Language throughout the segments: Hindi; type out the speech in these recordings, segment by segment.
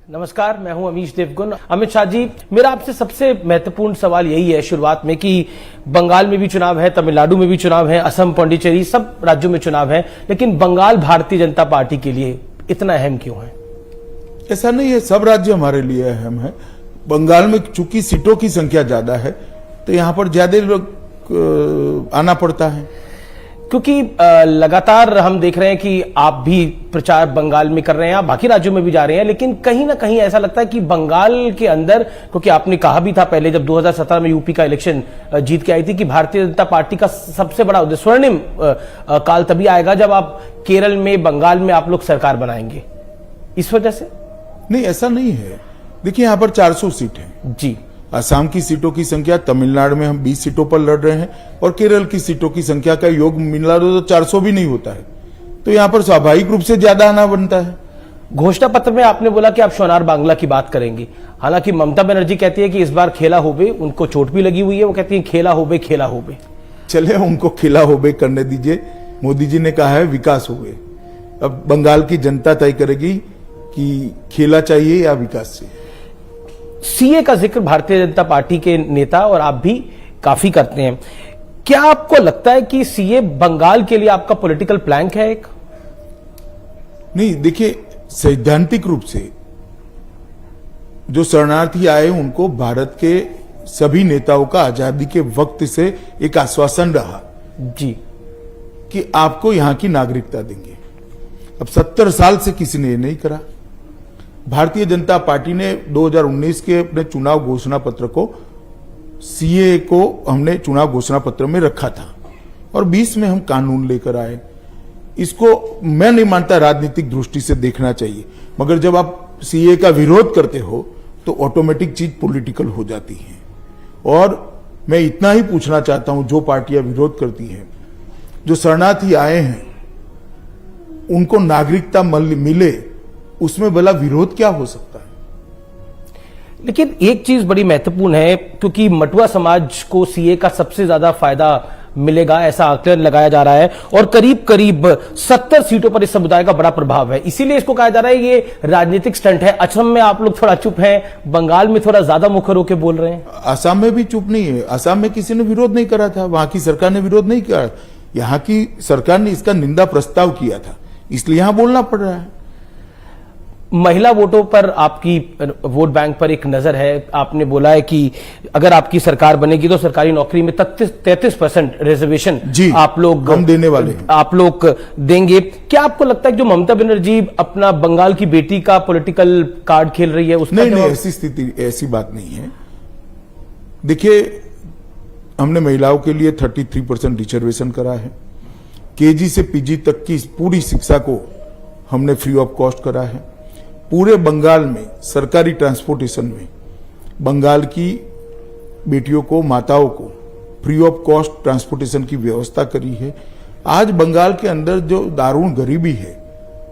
नमस्कार, मैं हूं अमीश देवगुन। अमित शाह जी, मेरा आपसे सबसे महत्वपूर्ण सवाल यही है शुरुआत में कि बंगाल में भी चुनाव है, तमिलनाडु में भी चुनाव है, असम, पौंडीचेरी, सब राज्यों में चुनाव है, लेकिन बंगाल भारतीय जनता पार्टी के लिए इतना अहम क्यों है? ऐसा नहीं है, सब राज्य हमारे लिए अहम है। बंगाल में चूंकि सीटों की संख्या ज्यादा है तो यहां पर ज्यादा लोग आना पड़ता है, क्योंकि लगातार हम देख रहे हैं कि आप भी प्रचार बंगाल में कर रहे हैं, आप बाकी राज्यों में भी जा रहे हैं, लेकिन कहीं ना कहीं ऐसा लगता है कि बंगाल के अंदर, क्योंकि आपने कहा भी था पहले जब 2017 में यूपी का इलेक्शन जीत के आई थी कि भारतीय जनता पार्टी का सबसे बड़ा उद्देश्य स्वर्णिम काल तभी आएगा जब आप केरल में, बंगाल में आप लोग सरकार बनाएंगे, इस वजह से? नहीं, ऐसा नहीं है। देखिए, यहाँ पर 400 सीट है जी। असम की सीटों की संख्या, तमिलनाडु में हम 20 सीटों पर लड़ रहे हैं और केरल की सीटों की संख्या का योग मिला तो 400 भी नहीं होता है, तो यहाँ पर स्वाभाविक रूप से ज्यादा आना बनता है। घोषणा पत्र में आपने बोला कि आप सोनार बांग्ला की बात करेंगे, हालांकि ममता बनर्जी कहती है कि इस बार खेला होबे, उनको चोट भी लगी हुई है, वो कहती है खेला होबे। चले, उनको खेला होबे करने दीजिए। मोदी जी ने कहा है विकास होबे, अब बंगाल की जनता तय करेगी कि खेला चाहिए या विकास चाहिए। सीए का जिक्र भारतीय जनता पार्टी के नेता और आप भी काफी करते हैं, क्या आपको लगता है कि सीए बंगाल के लिए आपका पॉलिटिकल प्लान है? एक नहीं, देखिए, सैद्धांतिक रूप से जो शरणार्थी आए उनको भारत के सभी नेताओं का आजादी के वक्त से एक आश्वासन रहा जी कि आपको यहां की नागरिकता देंगे। अब 70 साल से किसी ने ये नहीं करा। भारतीय जनता पार्टी ने 2019 के अपने चुनाव घोषणा पत्र को, सीए को हमने चुनाव घोषणा पत्र में रखा था और 20 में हम कानून लेकर आए। इसको मैं नहीं मानता राजनीतिक दृष्टि से देखना चाहिए, मगर जब आप सीए का विरोध करते हो तो ऑटोमेटिक चीज पॉलिटिकल हो जाती है। और मैं इतना ही पूछना चाहता हूं, जो पार्टियां विरोध करती हैं, जो शरणार्थी आए हैं उनको नागरिकता मिले, उसमें भला विरोध क्या हो सकता है? लेकिन एक चीज बड़ी महत्वपूर्ण है, क्योंकि मटुआ समाज को सीए का सबसे ज्यादा फायदा मिलेगा ऐसा आकलन लगाया जा रहा है और करीब करीब 70 सीटों पर इस समुदाय का बड़ा प्रभाव है, इसीलिए इसको कहा जा रहा है ये राजनीतिक स्टंट है। असम में आप लोग थोड़ा चुप हैं, बंगाल में थोड़ा ज्यादा मुखर होकर बोल रहे हैं। असम में भी चुप नहीं है। असम में किसी ने विरोध नहीं करा था, वहां की सरकार ने विरोध नहीं किया, यहाँ की सरकार ने इसका निंदा प्रस्ताव किया था, इसलिए यहां बोलना पड़ रहा है। महिला वोटों पर आपकी वोट बैंक पर एक नजर है, आपने बोला है कि अगर आपकी सरकार बनेगी तो सरकारी नौकरी में 33% रिजर्वेशन आप लोग हम देने वाले हैं, आप लोग देंगे। क्या आपको लगता है कि जो ममता बनर्जी अपना बंगाल की बेटी का पॉलिटिकल कार्ड खेल रही है उसका? नहीं, ऐसी स्थिति, ऐसी बात नहीं है। देखिए, हमने महिलाओं के लिए 33% रिजर्वेशन करा है, केजी से पीजी तक की पूरी शिक्षा को हमने फ्री ऑफ कॉस्ट करा है। पूरे बंगाल में सरकारी ट्रांसपोर्टेशन में बंगाल की बेटियों को, माताओं को फ्री ऑफ कॉस्ट ट्रांसपोर्टेशन की व्यवस्था करी है। आज बंगाल के अंदर जो दारुण गरीबी है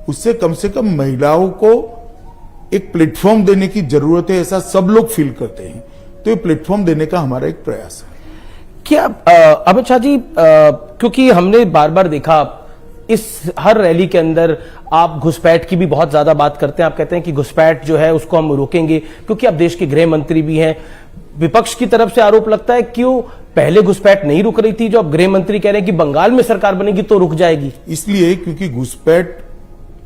उससे कम से कम महिलाओं को एक प्लेटफॉर्म देने की जरूरत है, ऐसा सब लोग फील करते हैं, तो ये प्लेटफॉर्म देने का हमारा एक प्रयास है। क्या अमित शाह जी, क्योंकि हमने बार बार देखा इस हर रैली के अंदर आप घुसपैठ की भी बहुत ज्यादा बात करते हैं, आप कहते हैं कि घुसपैठ जो है उसको हम रोकेंगे, क्योंकि आप देश के गृह मंत्री भी हैं। विपक्ष की तरफ से आरोप लगता है क्यों पहले घुसपैठ नहीं रुक रही थी, जो अब गृह मंत्री कह रहे हैं कि बंगाल में सरकार बनेगी तो रुक जाएगी? इसलिए क्योंकि घुसपैठ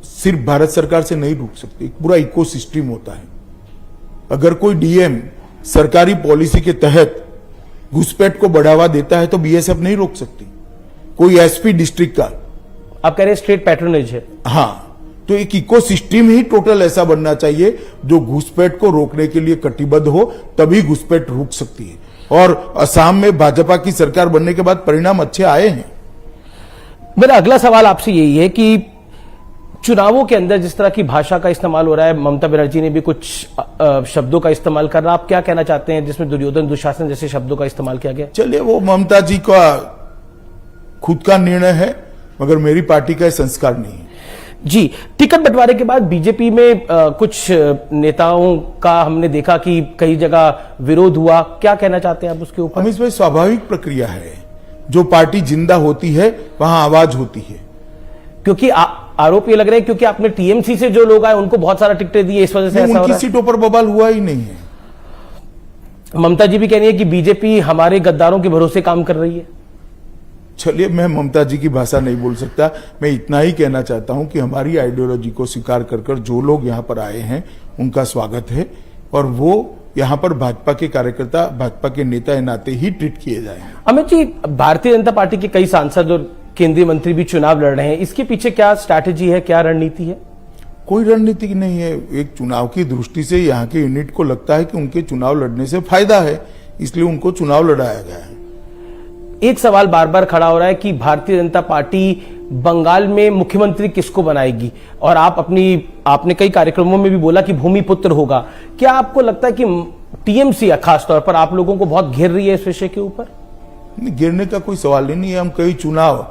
सिर्फ भारत सरकार से नहीं रुक सकती, पूरा इकोसिस्टम होता है। अगर कोई डीएम सरकारी पॉलिसी के तहत घुसपैठ को बढ़ावा देता है तो बीएसएफ नहीं रोक सकती। कोई एसपी डिस्ट्रिक्ट का, आप कह रहे हैं स्टेट पैट्रोनेज है? हाँ, तो एक इकोसिस्टम ही टोटल ऐसा बनना चाहिए जो घुसपैठ को रोकने के लिए कटिबद्ध हो, तभी घुसपैठ रुक सकती है। और असम में भाजपा की सरकार बनने के बाद परिणाम अच्छे आए हैं। मेरा अगला सवाल आपसे यही है कि चुनावों के अंदर जिस तरह की भाषा का इस्तेमाल हो रहा है, ममता बनर्जी ने भी कुछ शब्दों का इस्तेमाल कर रहा, आप क्या कहना चाहते हैं जिसमें दुर्योधन, दुशासन जैसे शब्दों का इस्तेमाल किया गया? चलिए, वो ममता जी का खुद का निर्णय है, मगर मेरी पार्टी का संस्कार नहीं है। जी, टिकट बंटवारे के बाद बीजेपी में कुछ नेताओं का हमने देखा कि कई जगह विरोध हुआ, क्या कहना चाहते हैं आप उसके ऊपर? अमित भाई, स्वाभाविक प्रक्रिया है, जो पार्टी जिंदा होती है वहां आवाज होती है। क्योंकि आरोप ये लग रहा है क्योंकि आपने टीएमसी से जो लोग आए उनको बहुत सारा टिकटें दिए, इस वजह से ऐसा हो उनकी रहा है। सीटों पर बवाल हुआ ही नहीं है। ममता जी भी कह रही है कि बीजेपी हमारे गद्दारों के भरोसे काम कर रही है। चलिए, मैं ममता जी की भाषा नहीं बोल सकता। मैं इतना ही कहना चाहता हूं कि हमारी आइडियोलॉजी को स्वीकार कर जो लोग यहां पर आए हैं उनका स्वागत है, और वो यहां पर भाजपा के कार्यकर्ता, भाजपा के नेता के नाते ही ट्रीट किए जाएंगे। अमित जी, भारतीय जनता पार्टी के कई सांसद और केंद्रीय मंत्री भी चुनाव लड़ रहे हैं, इसके पीछे क्या स्ट्रैटेजी है, क्या रणनीति है? कोई रणनीति नहीं है। एक चुनाव की दृष्टि से यहाँ के यूनिट को लगता है कि उनके चुनाव लड़ने से फायदा है, इसलिए उनको चुनाव लड़ाया गया है। एक सवाल बार बार खड़ा हो रहा है कि भारतीय जनता पार्टी बंगाल में मुख्यमंत्री किसको बनाएगी, और आपने कई कार्यक्रमों में भी बोला कि भूमिपुत्र होगा। क्या आपको लगता है कि टीएमसी खासतौर पर आप लोगों को बहुत घेर रही है इस विषय के ऊपर? गिरने का कोई सवाल ही नहीं है। हम कई चुनाव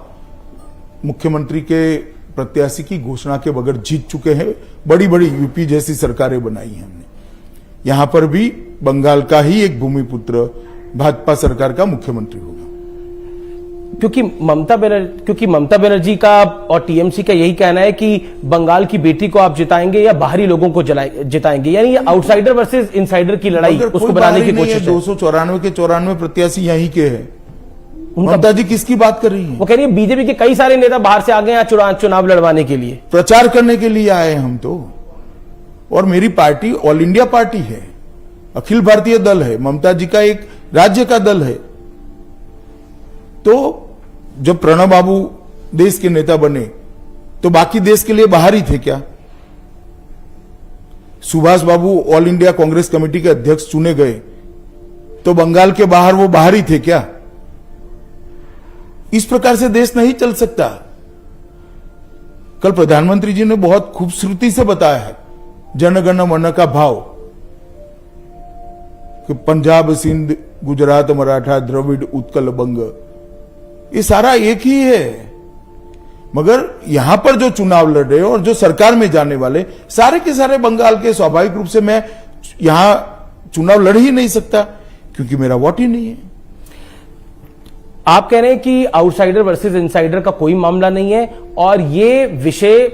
मुख्यमंत्री के प्रत्याशी की घोषणा के बगैर जीत चुके हैं। बड़ी बड़ी यूपी जैसी सरकारें बनाई हैं हमने। यहां पर भी बंगाल का ही एक भूमिपुत्र भाजपा सरकार का मुख्यमंत्री होगा। क्योंकि ममता बनर्जी का और टीएमसी का यही कहना है कि बंगाल की बेटी को आप जिताएंगे या बाहरी लोगों को जिताएंगे, यानी ये आउटसाइडर वर्सेस इनसाइडर की लड़ाई उसको बनाने की कोशिश है। 294 के 94 प्रत्याशी यहीं के हैं। ममता जी किसकी बात कर रही है? वो कह रही है बीजेपी के कई सारे नेता बाहर से आ गए हैं चुनाव लड़वाने के लिए, प्रचार करने के लिए आए हम तो। और मेरी पार्टी ऑल इंडिया पार्टी है, अखिल भारतीय दल है, ममता जी का एक राज्य का दल है। तो जब प्रणब बाबू देश के नेता बने तो बाकी देश के लिए बाहर ही थे क्या? सुभाष बाबू ऑल इंडिया कांग्रेस कमेटी के अध्यक्ष चुने गए तो बंगाल के बाहर वो बाहर ही थे क्या? इस प्रकार से देश नहीं चल सकता। कल प्रधानमंत्री जी ने बहुत खूबसूरती से बताया है जनगण मन का भाव, कि पंजाब, सिंध, गुजरात, मराठा, द्रविड़, उत्कल, बंग, ये सारा एक ही है। मगर यहां पर जो चुनाव लड़ रहे और जो सरकार में जाने वाले सारे के सारे बंगाल के, स्वाभाविक रूप से मैं यहां चुनाव लड़ ही नहीं सकता क्योंकि मेरा वोट ही नहीं है। आप कह रहे हैं कि आउटसाइडर वर्सेस इनसाइडर का कोई मामला नहीं है और ये विषय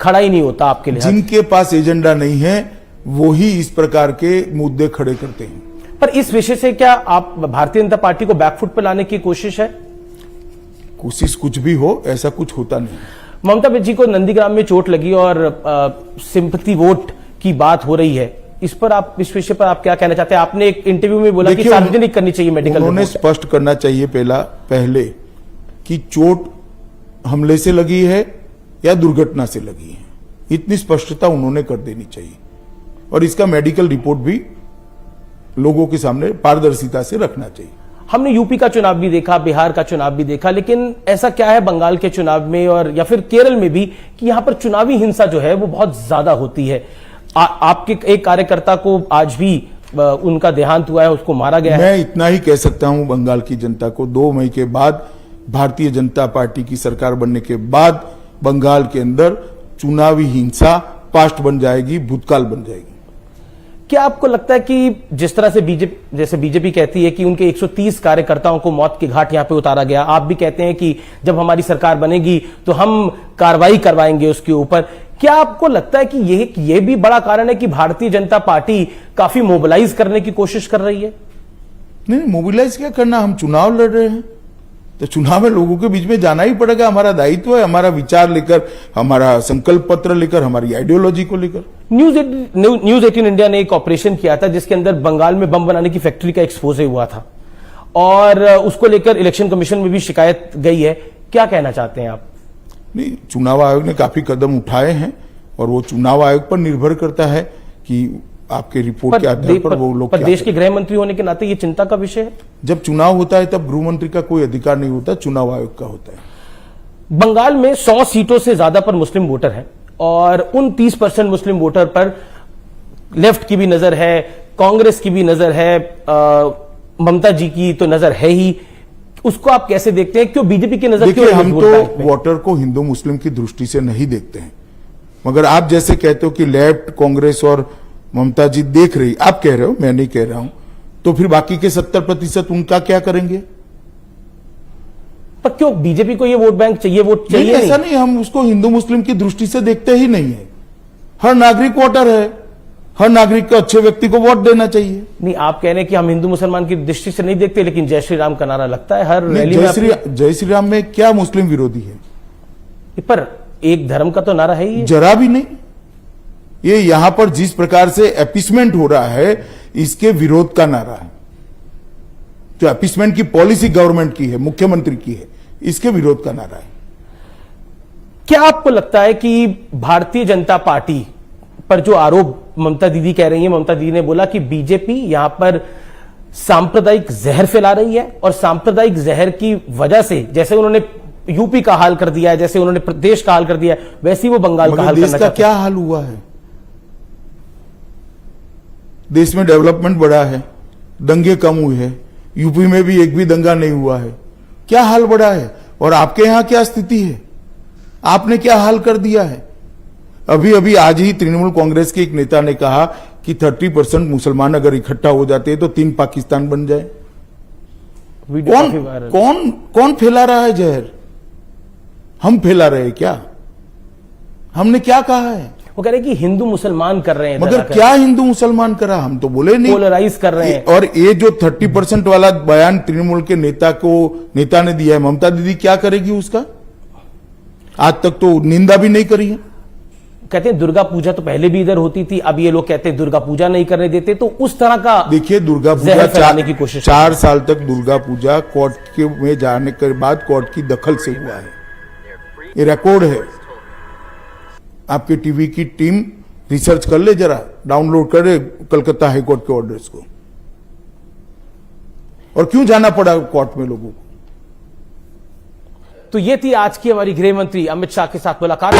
खड़ा ही नहीं होता आपके लिए। जिनके पास एजेंडा नहीं है वो ही इस प्रकार के मुद्दे खड़े करते हैं। पर इस विषय से क्या आप भारतीय जनता पार्टी को बैकफुट पर लाने की कोशिश है? कोशिश कुछ भी हो, ऐसा कुछ होता नहीं। ममता जी को नंदीग्राम में चोट लगी और सिंपैथी वोट की बात हो रही है, इस विषय पर आप क्या कहना चाहते हैं? आपने एक इंटरव्यू में बोला कि सार्वजनिक करनी चाहिए मेडिकल रिपोर्ट। उन्होंने स्पष्ट करना चाहिए पहले कि चोट हमले से लगी है या दुर्घटना से लगी है। इतनी स्पष्टता उन्होंने कर देनी चाहिए और इसका मेडिकल रिपोर्ट भी लोगों के सामने पारदर्शिता से रखना चाहिए। हमने यूपी का चुनाव भी देखा, बिहार का चुनाव भी देखा, लेकिन ऐसा क्या है बंगाल के चुनाव में और या फिर केरल में भी कि यहां पर चुनावी हिंसा जो है वो बहुत ज्यादा होती है। आपके एक कार्यकर्ता को आज भी उनका देहांत हुआ है, उसको मारा गया है। मैं इतना ही कह सकता हूं बंगाल की जनता को, 2 मई के बाद भारतीय जनता पार्टी की सरकार बनने के बाद बंगाल के अंदर चुनावी हिंसा पास्ट बन जाएगी, भूतकाल बन जाएगी। क्या आपको लगता है कि जिस तरह से बीजेपी कहती है कि उनके 130 कार्यकर्ताओं को मौत की घाट यहां पे उतारा गया, आप भी कहते हैं कि जब हमारी सरकार बनेगी तो हम कार्रवाई करवाएंगे उसके ऊपर, क्या आपको लगता है कि ये भी बड़ा कारण है कि भारतीय जनता पार्टी काफी मोबिलाइज करने की कोशिश कर रही है? नहीं, मोबिलाइज क्या करना, हम चुनाव लड़ रहे हैं तो चुनाव में लोगों के बीच में जाना ही पड़ेगा। हमारा दायित्व है, हमारा विचार लेकर, हमारा संकल्प पत्र लेकर, हमारी आइडियोलॉजी को लेकर। न्यूज 18 इंडिया ने एक ऑपरेशन किया था जिसके अंदर बंगाल में बम बनाने की फैक्ट्री का एक्सपोजे हुआ था और उसको लेकर इलेक्शन कमीशन में भी शिकायत गई है। क्या कहना चाहते हैं आप? नहीं, चुनाव आयोग ने काफी कदम उठाए हैं और वो चुनाव आयोग पर निर्भर करता है कि आपके रिपोर्ट के आधार पर वो लोग। देश के गृह मंत्री होने के नाते ये चिंता का विषय है। जब चुनाव होता है तब गृह मंत्री का कोई अधिकार नहीं होता, चुनाव आयोग का होता है। बंगाल में 100 सीटों से ज्यादा पर मुस्लिम वोटर हैं और उन 30% मुस्लिम वोटर पर लेफ्ट की भी नजर है, कांग्रेस की भी नजर है, ममता जी की तो नजर है ही। उसको आप कैसे देखते हैं? क्यों बीजेपी की नजर? देखिए, हम तो वोटर को हिंदू मुस्लिम की दृष्टि से नहीं देखते हैं, मगर आप जैसे कहते हो कि लेफ्ट, कांग्रेस और ममता जी देख रही, आप कह रहे हो, मैं नहीं कह रहा हूं, तो फिर बाकी के 70% उनका क्या करेंगे? पर क्यों बीजेपी को ये वोट बैंक चाहिए, वोट नहीं, चाहिए ऐसा नहीं, हम उसको हिंदू मुस्लिम की दृष्टि से देखते ही नहीं है। हर नागरिक वोटर है, हर नागरिक को अच्छे व्यक्ति को वोट देना चाहिए। नहीं, आप कह रहे हैं कि हम हिंदू मुसलमान की दृष्टि से नहीं देखते, लेकिन जय श्री राम का नारा लगता है हर रैली में। जय श्री राम में क्या मुस्लिम विरोधी है? पर एक धर्म का तो नारा है ही। जरा भी नहीं। ये यहां पर जिस प्रकार से एपिसमेंट हो रहा है, इसके विरोध का नारा है। जो एपिसमेंट की पॉलिसी गवर्नमेंट की है, मुख्यमंत्री की है, इसके विरोध का नारा है। क्या आपको लगता है कि भारतीय जनता पार्टी पर जो आरोप ममता दीदी कह रही है, ममता दीदी ने बोला कि बीजेपी यहां पर सांप्रदायिक जहर फैला रही है, और सांप्रदायिक जहर की वजह से जैसे उन्होंने यूपी का हाल कर दिया है, जैसे उन्होंने प्रदेश का हाल कर दिया है, वैसे ही वो बंगाल का हाल करना चाहते हैं। क्या हाल हुआ है? देश में डेवलपमेंट बढ़ा है, दंगे कम हुए हैं, यूपी में भी एक भी दंगा नहीं हुआ है। क्या हाल बढ़ा है? और आपके यहां क्या स्थिति है? आपने क्या हाल कर दिया है? अभी अभी आज ही तृणमूल कांग्रेस के एक नेता ने कहा कि 30% मुसलमान अगर इकट्ठा हो जाते हैं तो 3 पाकिस्तान बन जाए। कौन फैला रहा है जहर? हम फैला रहे हैं क्या? हमने क्या कहा है? वो कह रहे हैं कि हिंदू मुसलमान कर रहे हैं, मगर क्या हिंदू मुसलमान करा? हम तो बोले नहीं, पोलराइज कर रहे हैं। और ये जो 30% वाला बयान तृणमूल के नेता ने दिया है, ममता दीदी क्या करेगी उसका? आज तक तो निंदा भी नहीं करी है। कहते हैं दुर्गा पूजा तो पहले भी इधर होती थी, अब ये लोग कहते हैं दुर्गा पूजा नहीं करने देते, तो उस तरह का देखिए, दुर्गा पूजा जहर फैलाने की कोशिश। 4 साल तक दुर्गा पूजा कोर्ट में जाने के बाद कोर्ट की दखल से हुआ है। ये रिकॉर्ड है। आपके टीवी की टीम रिसर्च कर ले, जरा डाउनलोड करे कलकत्ता हाईकोर्ट के ऑर्डर्स को। और क्यों जाना पड़ा कोर्ट में लोगों को? तो ये थी आज की हमारी गृह मंत्री अमित शाह के साथ मुलाकात।